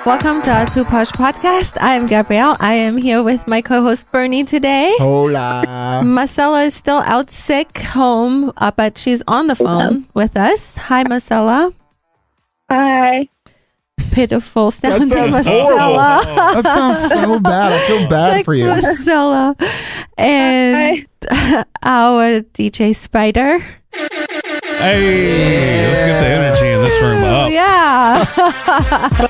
Welcome to our Posh podcast. I am Gabrielle. I am here with my co-host Bernie today. Hola. Marcella is still out sick home, but she's on the phone with us. Hi, Marcella. Hi. Pitiful sounding sounds Marcella. That sounds so bad. I feel bad Like for you. Marcella. And our DJ Spyder. Hey, let's get the energy in this room up. Yeah.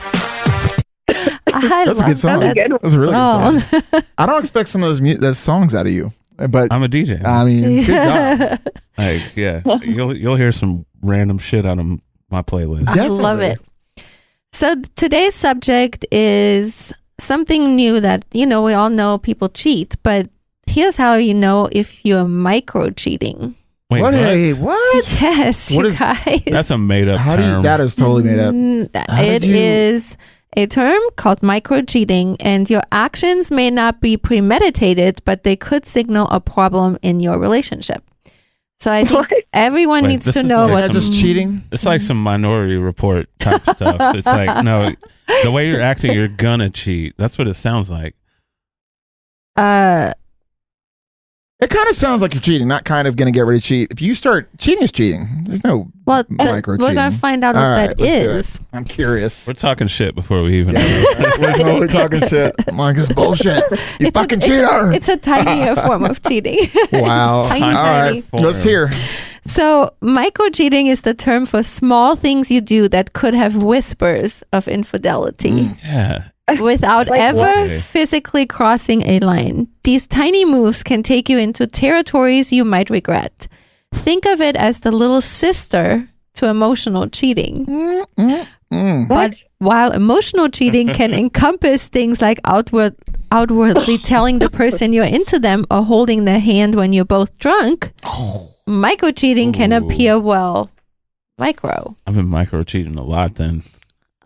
That's a good song. That was a good one. That's a really good song. I don't expect some of those songs out of you, but I'm a DJ. I mean, good job. Like, yeah, you'll hear some random shit out of my playlist. I love it. So today's subject is something new that, we all know people cheat, but here's how you know if you're micro cheating. Wait, What? Hey, what? Yes, What you is- guys. That's a made up term. That is totally made up. How It did you- is a term called micro cheating, and your actions may not be premeditated, but they could signal a problem in your relationship. So I think What? everyone Wait, needs this to is know like what. Is that just cheating? It's like some Minority Report type stuff. It's like, no, the way you're acting, you're gonna cheat. That's what it sounds like. It kind of sounds like you're cheating, not kind of going to get ready to cheat. If you start cheating, is cheating. There's no Well, micro we're cheating. gonna find out what All right, that let's do it. is. I'm curious. We're talking shit before we even. We're totally talking shit. I'm like, this bullshit. You fucking cheater. It's a tinier form of cheating. Wow. Tiny, All tiny. right. Let's hear. So, micro cheating is the term for small things you do that could have whispers of infidelity Yeah. without Like ever what? physically crossing a line. These tiny moves can take you into territories you might regret. Think of it as the little sister to emotional cheating. But while emotional cheating can encompass things like outwardly telling the person you're into them or holding their hand when you're both drunk, micro cheating can Ooh. appear, micro. I've been micro cheating a lot then.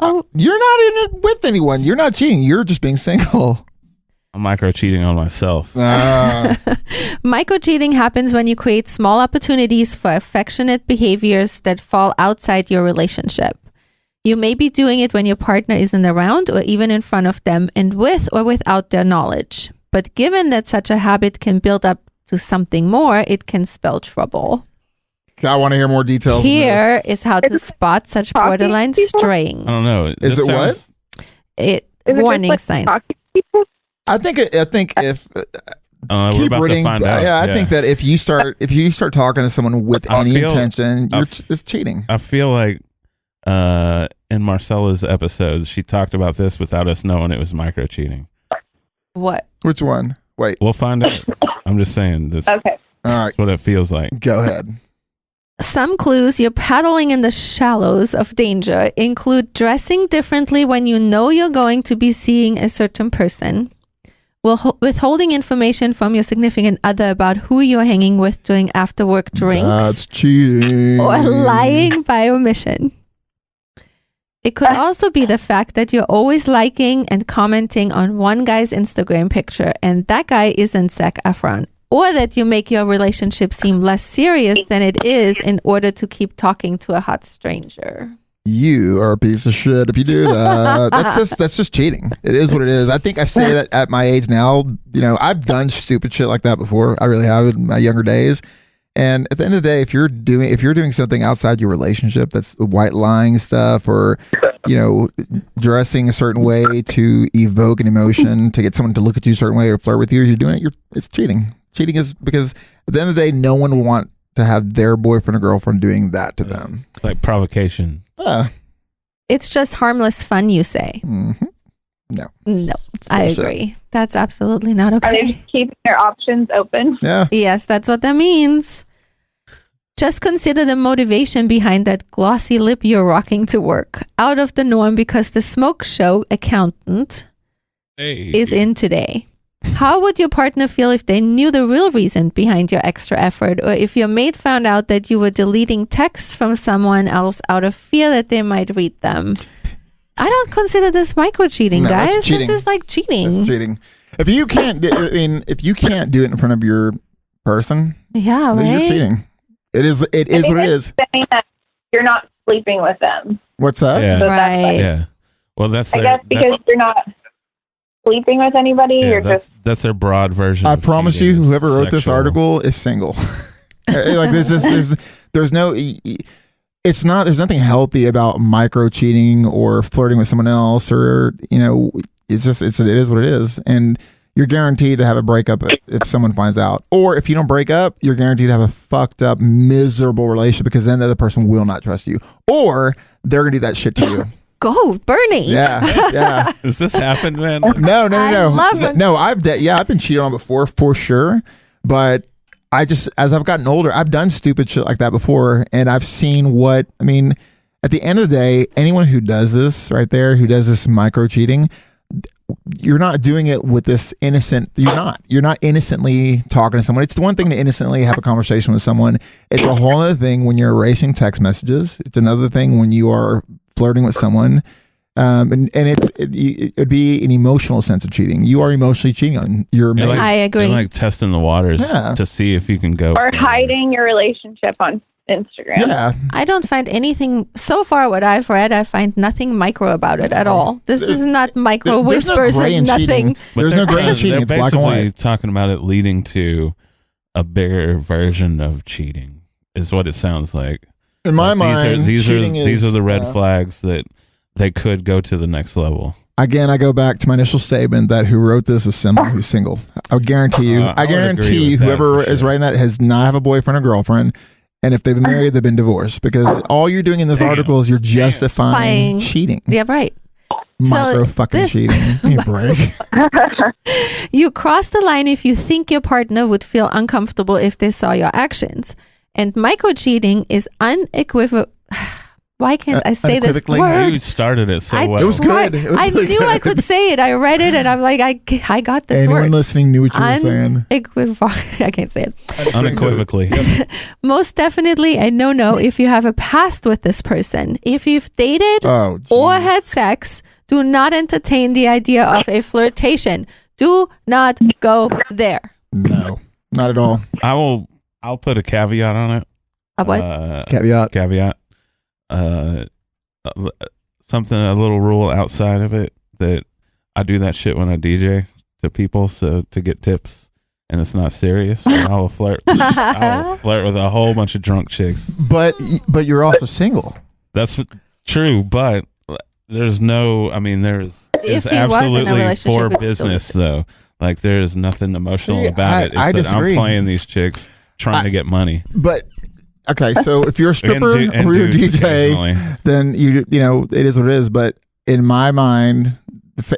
Oh, You're not in it with anyone. You're not cheating. You're just being single. I'm micro cheating on myself. micro cheating happens when you create small opportunities for affectionate behaviors that fall outside your relationship. You may be doing it when your partner isn't around or even in front of them and with or without their knowledge. But given that such a habit can build up to something more, it can spell trouble. I want to hear more details. on Here this. is how to spot such borderline straying. I don't know. Is This it what? sounds- It Is it warning just like signs. talking to people? I think if I don't know, we're keep about reading. to find out. Yeah, I think that if you start talking to someone with I any feel- intention, I it's cheating. I feel like in Marcella's episode, she talked about this without us knowing it was micro cheating. What? Which one? Wait. We'll find out. I'm just saying this. Okay. All right. That's what it feels like. Go ahead. Some clues you're paddling in the shallows of danger include dressing differently when you know you're going to be seeing a certain person, withholding information from your significant other about who you're hanging with during after work drinks, That's cheating. or lying by omission. It could also be the fact that you're always liking and commenting on one guy's Instagram picture and that guy isn't Zac Efron. Or that you make your relationship seem less serious than it is in order to keep talking to a hot stranger. You are a piece of shit if you do that. That's just cheating. It is what it is. I think I say that at my age now. I've done stupid shit like that before. I really have in my younger days. And at the end of the day, if you're doing something outside your relationship, that's white lying stuff, or dressing a certain way to evoke an emotion to get someone to look at you a certain way or flirt with you, you're doing it. It's cheating. Cheating is because at the end of the day, no one will want to have their boyfriend or girlfriend doing that to them. Like provocation. It's just harmless fun, you say. Mm-hmm. No. No, I bullshit. agree. That's absolutely not Are they okay. just keeping their options open? Yeah. Yes, that's what that means. Just consider the motivation behind that glossy lip you're rocking to work. Out of the norm because the smoke show accountant Hey. is in today. How would your partner feel if they knew the real reason behind your extra effort, or if your mate found out that you were deleting texts from someone else out of fear that they might read them? I don't consider this micro cheating, No, that's guys. cheating. This is like cheating. That's cheating. If you can't do it in front of your person, Yeah, then you're right? cheating. It is what it is. Saying that you're not sleeping with them. What's that? Yeah. So that's Right. like, Yeah. Well, that's I guess because you're not sleeping with anybody, you're just that's their broad version. I of promise cheating you, is whoever wrote this sexual. article is single. Like there's no. It's not. There's nothing healthy about micro cheating or flirting with someone else, or it's just it is what it is, and you're guaranteed to have a breakup if someone finds out, or if you don't break up, you're guaranteed to have a fucked up, miserable relationship because then the other person will not trust you, or they're gonna do that shit to you. Go, Bernie. Yeah. Does this happen, man? No. I love when- No, I've been cheated on before for sure, but I just, as I've gotten older, I've done stupid shit like that before, and I've seen what, I mean, at the end of the day, anyone who does this right there, who does this micro cheating, you're not doing it with this innocent, you're not innocently talking to someone. It's the one thing to innocently have a conversation with someone. It's a whole other thing when you're erasing text messages. It's another thing when you are flirting with someone. And it'd be an emotional sense of cheating. You are emotionally cheating on your mate. I agree. You're like testing the waters Yeah. to see if you can go. or further. hiding your relationship on Instagram. Yeah. I don't find anything so far. What I've read, I find nothing micro about it at all. This is not micro There's no whispers gray and in cheating. nothing. But There's no they're gray in cheating. It's They're black and basically white. talking about it leading to a bigger version of cheating, is what it sounds like. In my Like, mind, these cheating are the red is, flags that they could go to the next level. Again, I go back to my initial statement that who wrote this is someone who's single. I guarantee you. I would I agree guarantee with that whoever for is sure. writing that has not have a boyfriend or girlfriend. And if they've been married, they've been divorced, because all you're doing in this article is you're justifying Buying. cheating. Yeah, right. Micro fucking this- cheating. Give me a break. You cross the line if you think your partner would feel uncomfortable if they saw your actions. And micro cheating is unequivocal. Why can't I say this Unequivocally? word? You started it so I well. It was good. It was I really knew good. I could say it. I read it and I'm like, I got this Anyone word. listening knew what you were saying. I can't say it. Unequivocally. Most definitely a no if you have a past with this person. If you've dated Oh, or geez. had sex, do not entertain the idea of a flirtation. Do not go there. No, not at all. I'll put a caveat on it. A what? Caveat. Something, a little rule outside of it, that I do that shit when I DJ to people, so to get tips, and it's not serious. I will flirt. I will flirt with a whole bunch of drunk chicks. But you're also single. That's true, but there's no. I mean, there's If it's he was in a absolutely relationship, for it's still business though. Like there's nothing emotional See, about it. It's I that disagree. I'm playing these chicks trying to get money. But okay, so if you're a stripper and or you're a dudes DJ, occasionally. then you know it is what it is. But in my mind,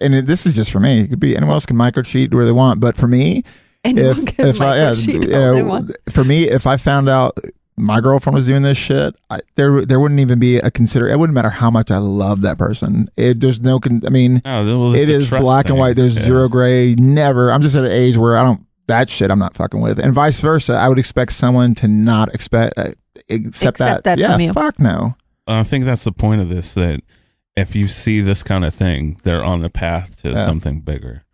and this is just for me, it could be anyone else can micro cheat where they want. But for me, Anyone can micro-cheat all they want. for me, if I found out my girlfriend was doing this shit, there wouldn't even be a consider. It wouldn't matter how much I love that person. There's no. I mean, No, it is black and white. There's zero gray. Never. I'm just at an age where I don't. That shit I'm not fucking with, and vice versa. I would expect someone to not accept Accept that yeah, from you. fuck no. I think that's the point of this, that if you see this kind of thing, they're on the path to something bigger.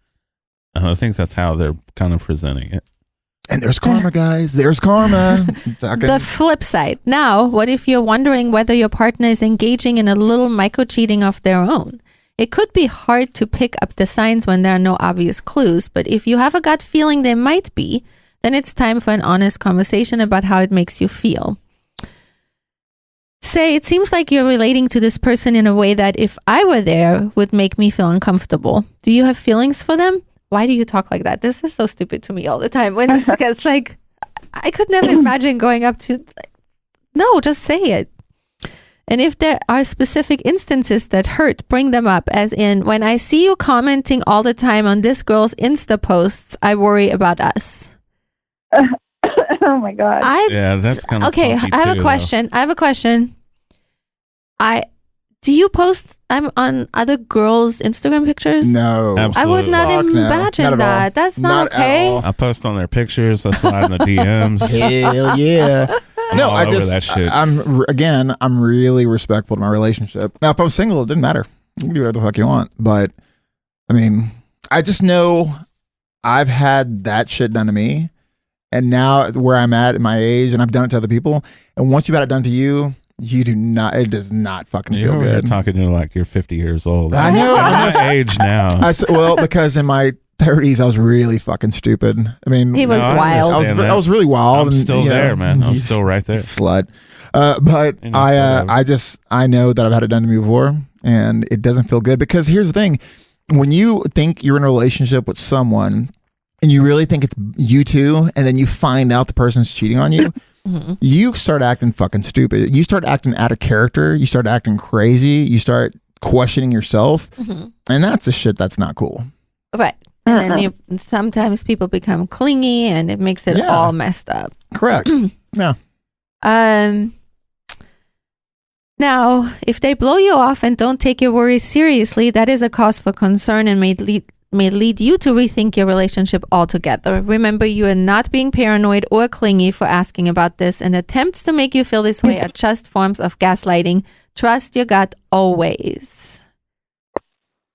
And I think that's how they're kind of presenting it. And there's karma, guys. There's karma. The flip side. Now, what if you're wondering whether your partner is engaging in a little micro cheating of their own? It could be hard to pick up the signs when there are no obvious clues, but if you have a gut feeling they might be, then it's time for an honest conversation about how it makes you feel. Say, it seems like you're relating to this person in a way that if I were there would make me feel uncomfortable. Do you have feelings for them? Why do you talk like that? This is so stupid to me all the time. When this gets like, I could never imagine going up to, no, just say it. And if there are specific instances that hurt, bring them up. As in, when I see you commenting all the time on this girl's Insta posts, I worry about us. Oh my God. Yeah, that's kind of Okay, funky I have too, a question. Do you post on other girls' Instagram pictures? No. I would not Fuck no. imagine Not at all. that. That's not Not at okay. all. though. I post on their pictures. I slide in the DMs. Hell yeah. I'm No, all I over just, that shit. I'm really respectful to my relationship. Now, if I was single, it didn't matter. You can do whatever the fuck you want. But, I mean, I just know I've had that shit done to me. And now where I'm at my age, and I've done it to other people. And once you've had it done to you, You do not. It does not fucking You're feel over here good. talking to like you're 50 years old. I know. I'm my age now. Well, because in my 30s, I was really fucking stupid. I mean, He was No, I wild. understand that. I was really wild. I'm still you know, there, man. I'm still right there. Slut. But You know, whatever. I know that I've had it done to me before, and it doesn't feel good. Because here's the thing: when you think you're in a relationship with someone, and you really think it's you two, and then you find out the person's cheating on you. You start acting fucking stupid. You start acting out of character. You start acting crazy. You start questioning yourself. And that's the shit that's not cool. Right. And then sometimes people become clingy and it makes it all messed up. Correct. Yeah. Now, if they blow you off and don't take your worries seriously, that is a cause for concern and may lead you to rethink your relationship altogether. Remember, you are not being paranoid or clingy for asking about this, and attempts to make you feel this way are just forms of gaslighting. Trust your gut always.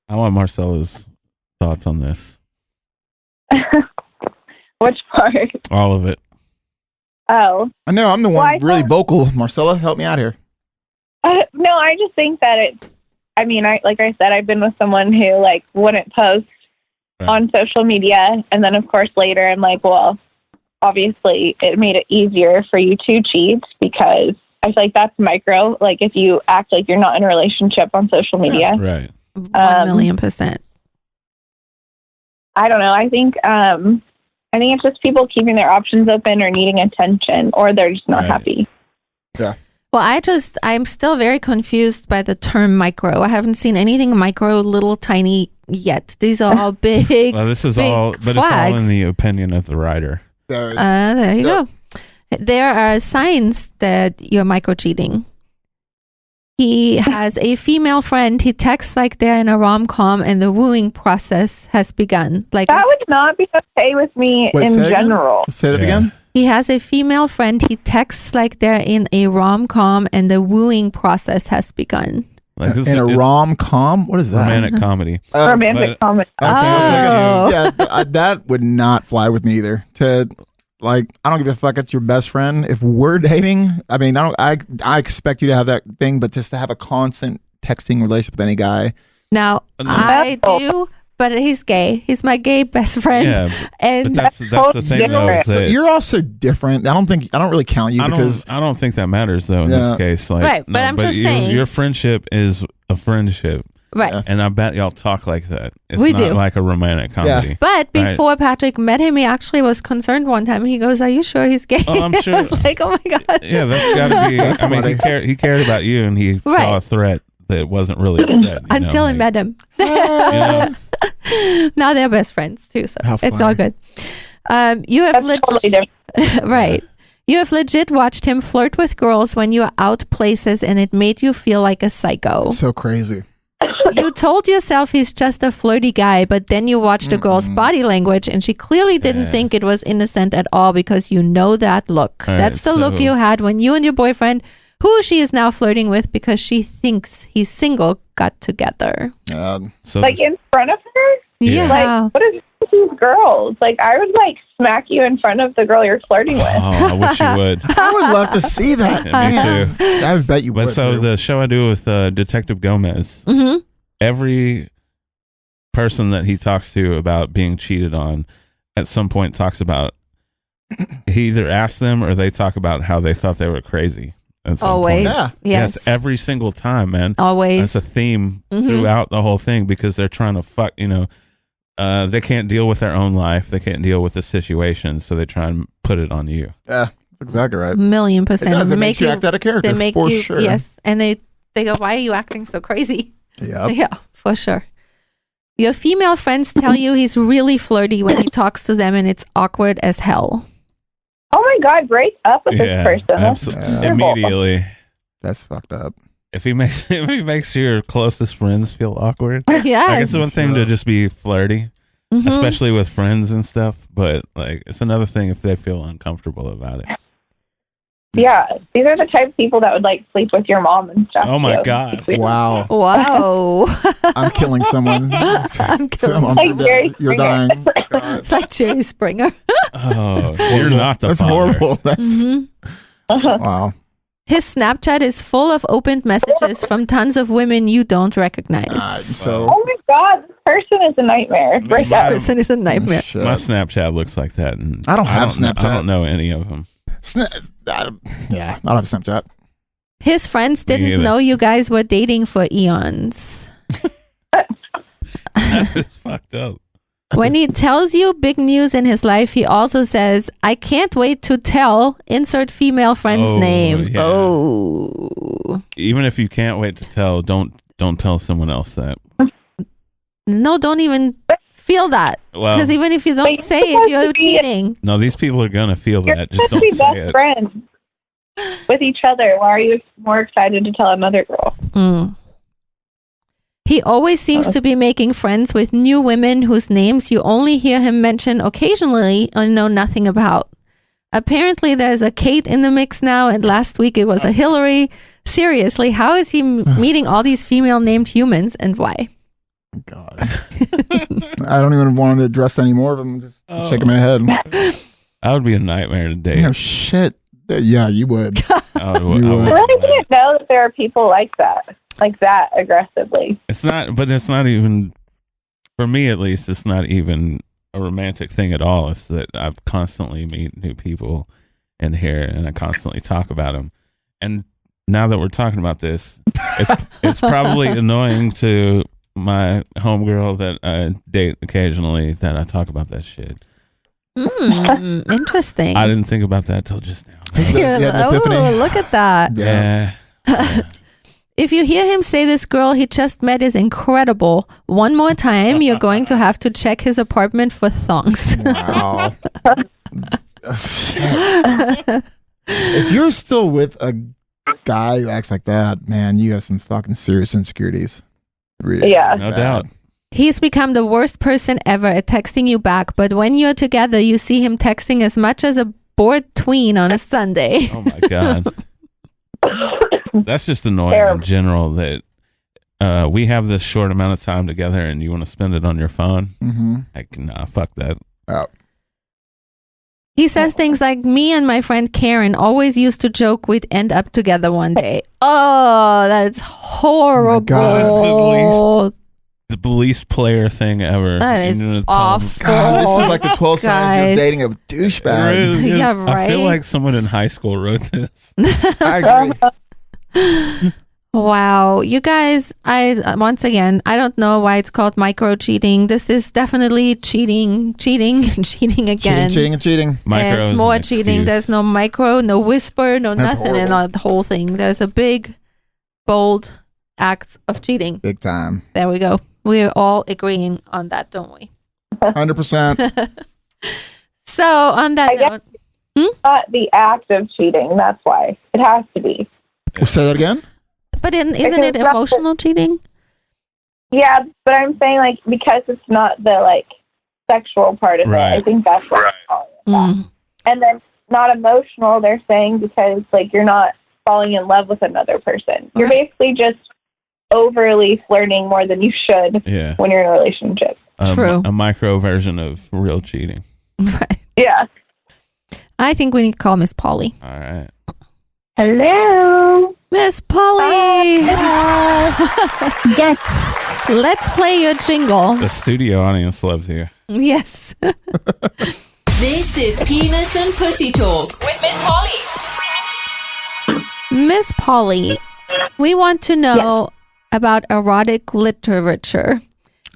I want Marcella's thoughts on this. Which part? All of it. Oh. I know. I'm the Well, one I really thought- vocal. Marcella, help me out here. No, I just think that like I said, I've been with someone who like wouldn't post on social media, and then of course later I'm like, well, obviously it made it easier for you to cheat because I feel like that's micro. Like if you act like you're not in a relationship on social media, Right. 1,000,000%. I don't know. I think it's just people keeping their options open or needing attention, or they're just not Right. happy. Yeah. Well, I'm still very confused by the term micro. I haven't seen anything micro, little, tiny yet. These are all big. Well, this is big all, but it's flags. all in the opinion of the writer. There you go. There are signs that you're micro cheating. He has a female friend. He texts like they're in a rom-com and the wooing process has begun. Like That would not be okay with me Wait, in say that again? general. Say that Yeah. again. he has a female friend. He texts like they're in a rom-com and the wooing process has begun. Like this In a is rom-com? What is that? romantic comedy. Romantic comedy. Okay, I was Oh. thinking, yeah, that would not fly with me either. To like, I don't give a fuck. It's your best friend. If we're dating, I mean, I expect you to have that thing, but just to have a constant texting relationship with any guy. Now, I do, but he's gay. He's my gay best friend. Yeah, And but that's the thing though. Is So that You're also different. I don't really count you because I don't think that matters though in Yeah. this case. Like, Right, but I'm just saying- your friendship is a friendship, right. Yeah. and I bet y'all talk like that. It's We not do. like a romantic comedy. But Right. before Patrick met him, he actually was concerned one time. He goes, "Are you sure he's gay?" Oh, I'm sure. I was like, "Oh my god!" Yeah, that's got to be. That's I mean, funny. he cared about you, and he Right. saw a threat that wasn't really a threat you Until know, I like, met him. you know, Now they're best friends too, so How it's all funny. good. You have That's totally different. right. You have legit watched him flirt with girls when you were out places, and it made you feel like a psycho. it's so crazy. You told yourself he's just a flirty guy, but then you watched a girl's body language, and she clearly didn't Yeah. think it was innocent at all because you know that look. All right, That's the look so- you had when you and your boyfriend, who she is now flirting with because she thinks he's single, got together. so Like in front of her? Yeah. Like, what is with these girls? Like, I would like smack you in front of the girl you're flirting with. oh, I wish you would. I would love to see that. Yeah, me too. I bet you But would. so Drew. the show I do with Detective Gomez, Mm-hmm. every person that he talks to about being cheated on at some point talks about, he either asks them or they talk about how they thought they were crazy at some Always. point. Yeah. Yes. Every single time, man. Always. That's a theme Mhm. throughout the whole thing because they're trying to fuck, they can't deal with their own life. They can't deal with the situation. So they try and put it on you. Yeah, that's exactly right. $1,000,000%. It does. It They makes you act out of character, They make for you, sure. yes. And they go, "Why are you acting so crazy?" Yep. Yeah, for sure. Your female friends tell you he's really flirty when he talks to them, and it's awkward as hell. Oh my God, break up with this person. That's absolutely. terrible. Immediately. That's fucked up. If he makes your closest friends feel awkward, Yes. like it's one thing to just be flirty, Mhm. especially with friends and stuff. But like, it's another thing if they feel uncomfortable about it. Yeah, these are the type of people that would like sleep with your mom and stuff. Oh my too. God. Wow. Whoa. I'm killing someone. I'm killing Someone- Like Jerry You're Springer. dying. God. It's like Jerry Springer. Oh, you're not the That's father. horrible. That's Mhm. wow. His Snapchat is full of opened messages from tons of women you don't recognize. So Oh my God, this person is a nightmare. Break This up. person is a nightmare. shit. My Snapchat looks like that. And I don't have Snapchat. I don't know any of them. I don't have Snapchat. His friends Me didn't either. know you guys were dating for eons. It's fucked up. When he tells you big news in his life, he also says, I can't wait to tell insert female friend's Oh, name. yeah. Oh. Even if you can't wait to tell, don't tell someone else that. No, don't even feel that. Well, Because even if you But don't you're say it, supposed to you're be- cheating. no, these people are gonna feel You're that. Just supposed to don't be say best it. friends with each other. Why are you more excited to tell another girl? Mm. He always seems to be making friends with new women whose names you only hear him mention occasionally or know nothing about. Apparently, there's a Kate in the mix now, and last week it was a Hillary. Seriously, how is he meeting all these female named humans and why? God. I don't even want to address any more of them. Just shaking my head. I would be a nightmare to date. No shit. Yeah, you would. I would- You I would. would- I really didn't know that there are people like that aggressively. It's not, but it's not even, for me at least, it's not even a romantic thing at all. It's that I constantly meet new people in here and I constantly talk about them. And now that we're talking about this, it's probably annoying to my homegirl that I date occasionally that I talk about that shit. Interesting. I didn't think about that till just now. You had an epiphany? Oh, look at that. Yeah. If you hear him say this girl he just met is incredible, one more time, you're going to have to check his apartment for thongs. Wow. Shit. If you're still with a guy who acts like that, man, you have some fucking serious insecurities. Really Yeah. No bad. doubt. He's become the worst person ever at texting you back, but when you're together, you see him texting as much as a bored tween on a Sunday. Oh my God. That's just annoying in Terrible. general that we have this short amount of time together and you want to spend it on your phone. Mm-hmm. Like, nah, fuck that. Oh. He says things like, me and my friend Karen always used to joke we'd end up together one day. Oh, that's horrible. God. The least player thing ever. That is You know, tell 'em- awful. God, this is like the 12 signs you're Guys. dating a It douchebag. really is. Yeah, I feel right? like someone in high school wrote this. I agree. Wow. You guys, once again, I don't know why it's called micro cheating. This is definitely cheating, and cheating again. Cheating. Micro And is more an cheating. excuse. There's no micro, no whisper, no That's nothing in horrible. the whole thing. There's a big, bold act of cheating. Big time. There we go. We're all agreeing on that, don't we? 100%. So on that I guess- note, Not the act of cheating. That's why it has to be. Say that again? but isn't Because it that's- emotional cheating? Yeah, but I'm saying like because it's not the like sexual part of it. Right. I think that's what I'm calling it. Mm. And then not emotional. They're saying because like you're not falling in love with another person. You're basically just overly flirting more than you should Yeah. when you're in a relationship. True. A micro version of real cheating. Right. Yeah. I think we need to call Miss Polly. All right. Hello. Miss Polly! Yes. Let's play your jingle. The studio audience loves you. Yes. This is Penis and Pussy Talk with Miss Polly. Miss Polly, we want to know about erotic literature.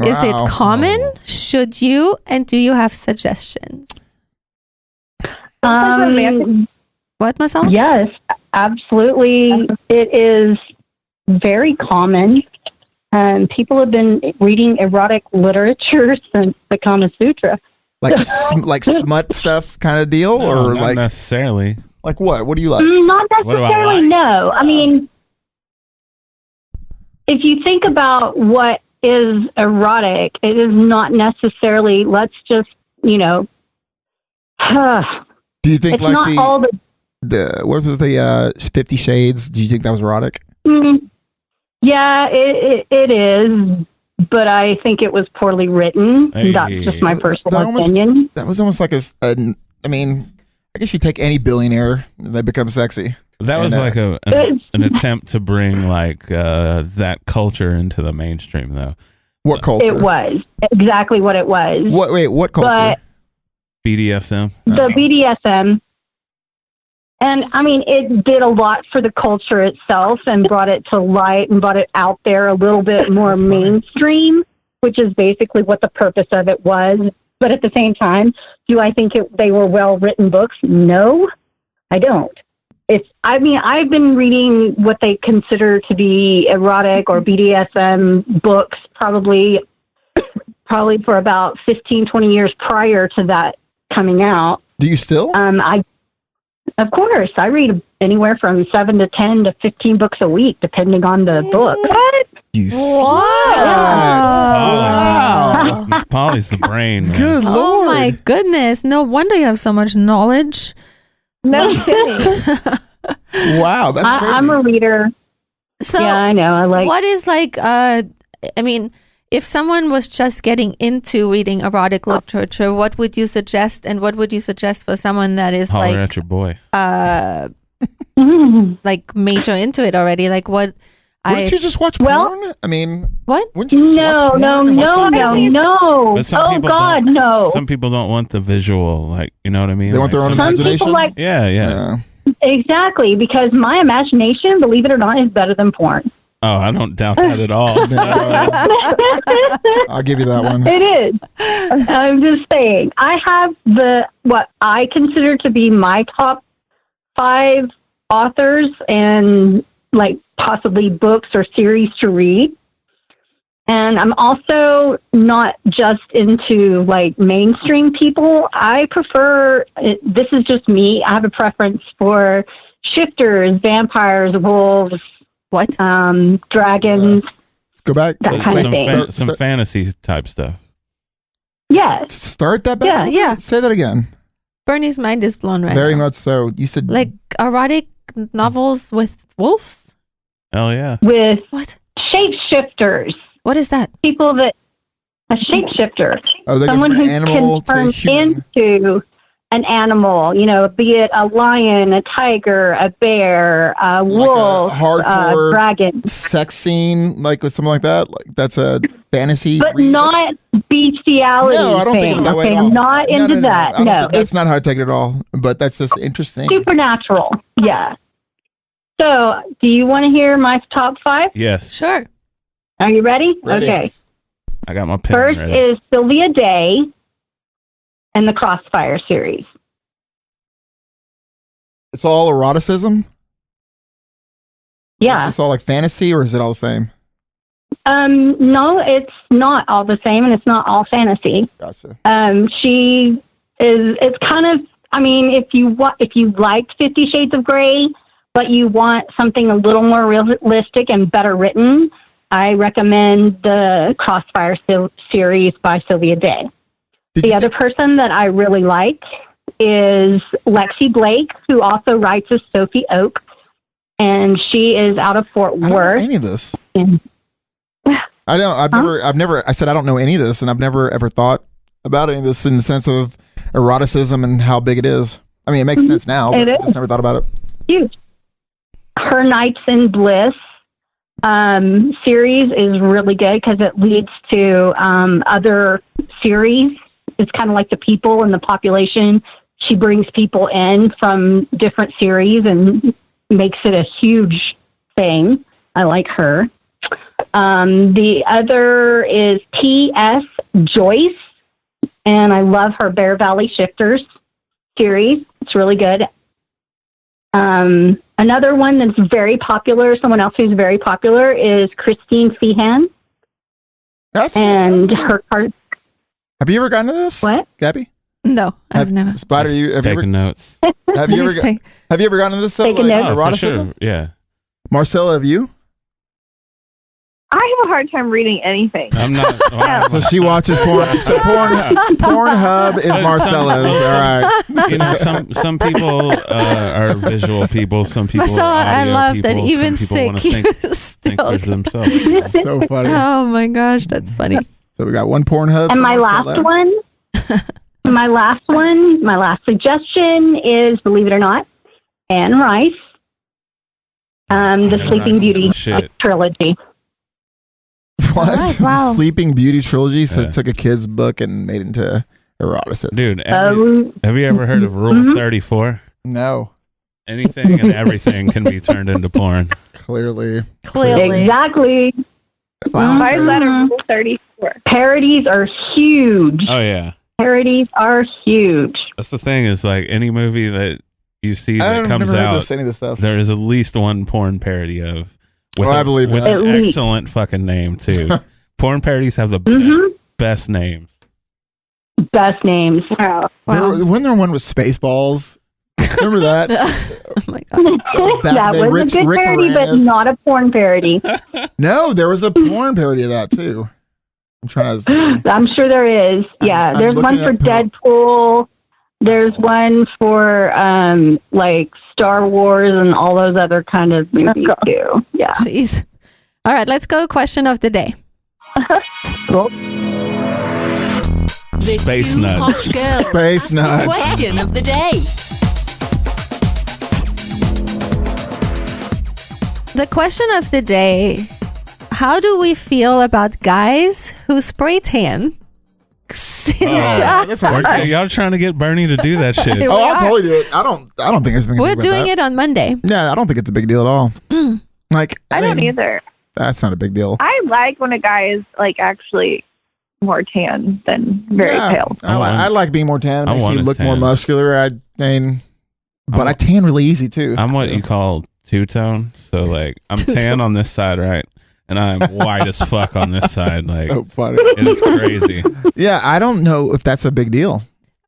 Is Wow. it common? Should you? And do you have suggestions? What, Marcella? Yes, absolutely. It is very common. People have been reading erotic literature since the Kama Sutra. Like smut stuff kind of deal? No, or not like necessarily. like what? What do you like? Not What do I necessarily, like? no. I mean, if you think about what is erotic, it is not necessarily, let's just, Do you think it's like not all the what was the 50 Shades? Do you think that was erotic? Yeah, it is, but I think it was poorly written. Hey. That's just my personal That almost- opinion. That was almost like I mean, I guess you take any billionaire and they become sexy. That was And, like an attempt to bring like that culture into the mainstream, though. What culture? It was exactly what it was. What culture? But BDSM. the BDSM. And I mean, it did a lot for the culture itself and brought it to light and brought it out there a little bit more That's funny. mainstream, which is basically what the purpose of it was. But at the same time, do I think they were well-written books? No, I don't. I've been reading what they consider to be erotic or BDSM books probably for about 15, 20 years prior to that coming out. Do you still? Of course, I read anywhere from 7 to 10 to 15 books a week, depending on the book. What? You Wow. Polly's the brain, man. Good Oh lord! my goodness. No wonder you have so much knowledge. No kidding. Wow, that's crazy. I'm a reader. So Yeah, I know. I like. what is like I mean, if someone was just getting into reading erotic literature, what would you suggest, and what would you suggest for someone that is Holler like at your boy. like major into it already? Like what Wouldn't you just watch Well- porn? I mean, what? wouldn't you just watch No, porn no, and watch no, something? no, no. But some Oh people God, don't. no. Some people don't want the visual, like, you know what I mean? They want their own Some imagination. people like Yeah. Yeah. exactly because my imagination, believe it or not, is better than porn. Oh, I don't doubt that at all. I'll give you that one. It is. I'm just saying. I have what I consider to be my top 5 authors and like possibly books or series to read. And I'm also not just into like mainstream people. I prefer, this is just me, I have a preference for shifters, vampires, wolves, What? dragons, Let's go back. that kind of thing. Some fantasy type stuff. Yes. Start that back. Yeah. Say that again. Bernie's mind is blown right Very now. much so. You said Like erotic novels with wolves? Hell yeah. With What? shapeshifters, What is that? people that a shapeshifter, oh, they go someone from who an animal can to turn human. into an animal, be it a lion, a tiger, a bear, a wolf, hardcore a dragon, Sex scene, like with something like that. Like that's a fantasy. but read. not bestiality. No, I don't think of it that way okay? at all. I'm not No, into no, that. I don't No, think- that's it's not how I take it at all. But that's just interesting. supernatural. Yeah. So, do you want to hear my top 5? Yes. Sure. Are you ready? Ready. Okay. I got my pen First ready. is Sylvia Day and the Crossfire series. It's all eroticism. Yeah. It's all like fantasy, or is it all the same? No, it's not all the same, and it's not all fantasy. Gotcha. She is. It's kind of. I mean, if you liked 50 Shades of Grey, but you want something a little more realistic and better written, I recommend the Crossfire series by Sylvia Day. Did The you other person that I really like is Lexi Blake, who also writes as Sophie Oak, and she is out of Fort I don't know Worth. any of this. And- I don't. I've never. I said I don't know any of this, and I've never ever thought about any of this in the sense of eroticism and how big it is. I mean, it makes sense now. But It I is. just never thought about it. Huge. Her Nights in Bliss series is really good because it leads to other series. It's kind of like the people and the population. She brings people in from different series and makes it a huge thing. I like her. The other is T.S. Joyce, and I love her Bear Valley Shifters series. It's really good. Another one that's very popular, someone else who's very popular, is Christine Feehan. That's. And her card. Have you ever gotten to this? What? Gabby? No, I've never. Spyder, Just have you taking ever? notes. Have you ever? Please take- Have you ever gotten to this stuff? Taking notes. Oh, for eroticism? sure. Yeah. Marcella, have you? I have a hard time reading anything. I'm not. So she watches porn. So Pornhub is Some- Marcella's. All right. You know, some people are visual people. Some people Marcella, are I audio love people. that even some people sick, want to you think still. for themselves. So funny. Oh my gosh, that's funny. So we got one Pornhub. And for my Marcella. last one, my last suggestion is, believe it or not, Anne Rice. The Sleeping Beauty Shit. trilogy. What? Alright, wow. Sleeping Beauty trilogy. So Yeah. it took a kid's book and made it into eroticism. Dude, have you ever heard of Rule 34? No, Anything and everything can be turned into porn. clearly. Clearly. Exactly. Why is that a Rule 34? Parodies are huge. Oh yeah, Parodies are huge. that's the thing. Is like any movie that you see that I've comes never heard out, any of this stuff. there is at least one porn parody of. With I believe with that. an At least. excellent fucking name too. Porn parodies have the best names. Best names. Wow. When there one with Spaceballs, remember that? Oh my god. Back That then, was a good Rick parody, but Moranis. not a porn parody. No, there was a porn parody of that too. I'm trying to. I'm sure there is. Yeah, I'm there's one looking for at Deadpool. There's one for like Star Wars and all those other kind of movies too. Yeah. Jeez. All right, let's go. Question of the day. Cool. The Space two nuts. Posh girls Space ask nuts. the question of the day. The question of the day: how do we feel about guys who spray tan? Since, Y'all trying to get Bernie to do that shit. Oh, I'll totally do it. I don't think there's anything. we're doing it on Monday. Yeah, I don't think it's a big deal at all. Like, I don't mean, either. That's not a big deal. I like when a guy is like actually more tan than very pale. I like being more tan. It I makes me want a look tan. more muscular. I mean, but I'm- I tan really easy too. I'm what you call two-tone. So like I'm tan on this side, right? And I'm white as fuck on this side. Like So funny. it is crazy. Yeah, I don't know if that's a big deal.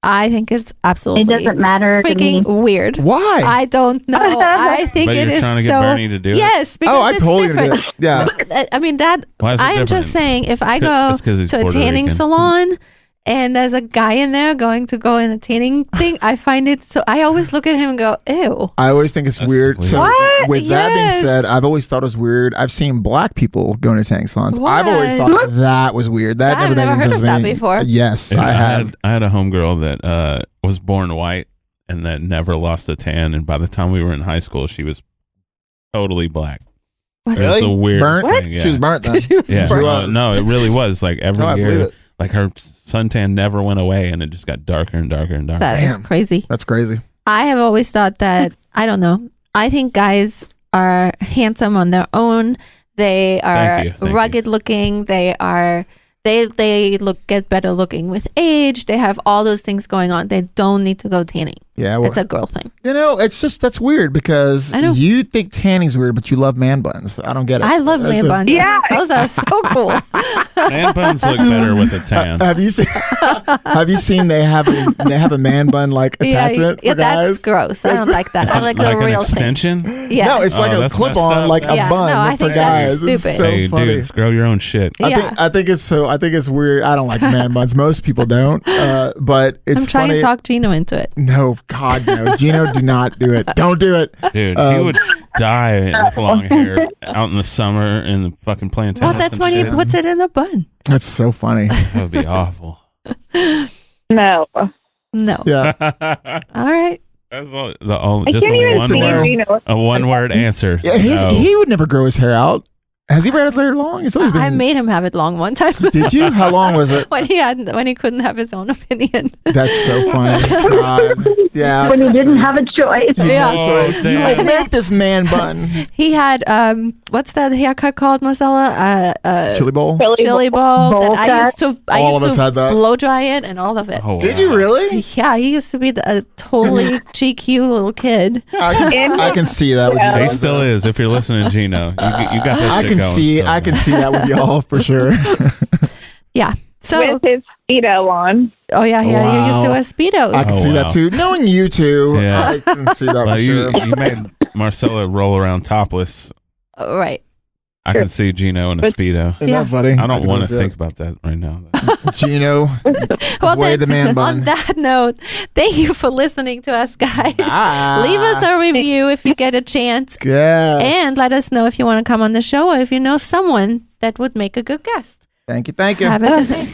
I think it's absolutely It doesn't matter to me. freaking weird. Why? I don't know. I think But it you're is trying to get so. Bernie to do it? Yes, because I it's totally gonna different. do it. Yeah. I mean that. Why is it I am different? just saying, if I go It's 'cause he's to a Puerto tanning Rican. salon and there's a guy in there going to go in a tanning thing, I find it so. I always look at him and go, "Ew." I always think it's That's weird. weird. So What? with that Yes. being said, I've always thought it was weird. I've seen black people going to tanning salons. I've always What? thought that was weird. That I've never made never any heard sense of to that me. before. Yes, Yeah, I have. I had a homegirl that was born white and that never lost a tan. And by the time we were in high school, she was totally black. What? It was the weirdest Burnt? thing. Yeah. She was burnt then. She was Yeah, burnt. no, it really was. Like every Oh, I believe year, it. like her suntan never went away, and it just got darker and darker and darker. That is Damn. crazy. That's crazy. I have always thought that, I don't know. I think guys are handsome on their own. They are Thank you. rugged looking. They are get better looking with age. They have all those things going on. They don't need to go tanning. Yeah, well, It's a girl thing. it's just that's weird because I know. you think tanning's weird, but you love man buns. I don't get it. I love man buns. Yeah. Those are so cool. Man buns look better with a tan. Have you seen? Have you seen they have a man bun like attachment for that's guys? gross. I don't like that. I like the like an real thing. extension. Yeah. No, it's like Oh, a that's clip messed on up. like a Yeah, bun no, I for think that's guys. It's stupid. so Hey, funny. dudes, grow your own shit. Yeah. I think it's weird. I don't like man buns. Most people don't. But it's I'm trying funny. to talk Gino into it. No, God, no. Gino, do not do it. Don't do it. Dude, he would die with long hair out in the summer and the fucking playing tennis. Well, that's and when he shit. puts it in a bun. That's so funny. That would be awful. No. No. Yeah. All right. That's all, I just can't even see word. Gino. a one-word answer. Yeah, No. he would never grow his hair out. Has he ever had his hair long? It's always been. I made him have it long one time. Did you? How long was it? when he couldn't have his own opinion. That's so funny. God. Yeah. When he didn't have a choice. Yeah. Oh, You damn. make this man bun. He had what's that haircut called, Marcella? Chili bowl. Chili bowl. Bowl That I cut. used to. I All used of us to had that. blow dry it and all of it. Oh, Did wow. you really? Yeah, he used to be a totally GQ little kid. I can see that with you. He guys. still is. If you're listening, Gino, you got that I shit can going see. still, I man. can see that with y'all for sure. Yeah. So, With his Speedo on. oh yeah, yeah, you used to Wow. wear speedos. I can Oh, see wow. that too. Knowing you two, Yeah. I can see that for But you sure. made Marcella roll around topless. Right. I can see Gino in a Speedo. Isn't Yeah. that funny? I don't want to can think about that right now. Gino, Well, way then, the man bun. on that note, thank you for listening to us, guys. Leave us a review if you get a chance. Yeah. And let us know if you want to come on the show or if you know someone that would make a good guest. Thank you. Thank you. Have a good day.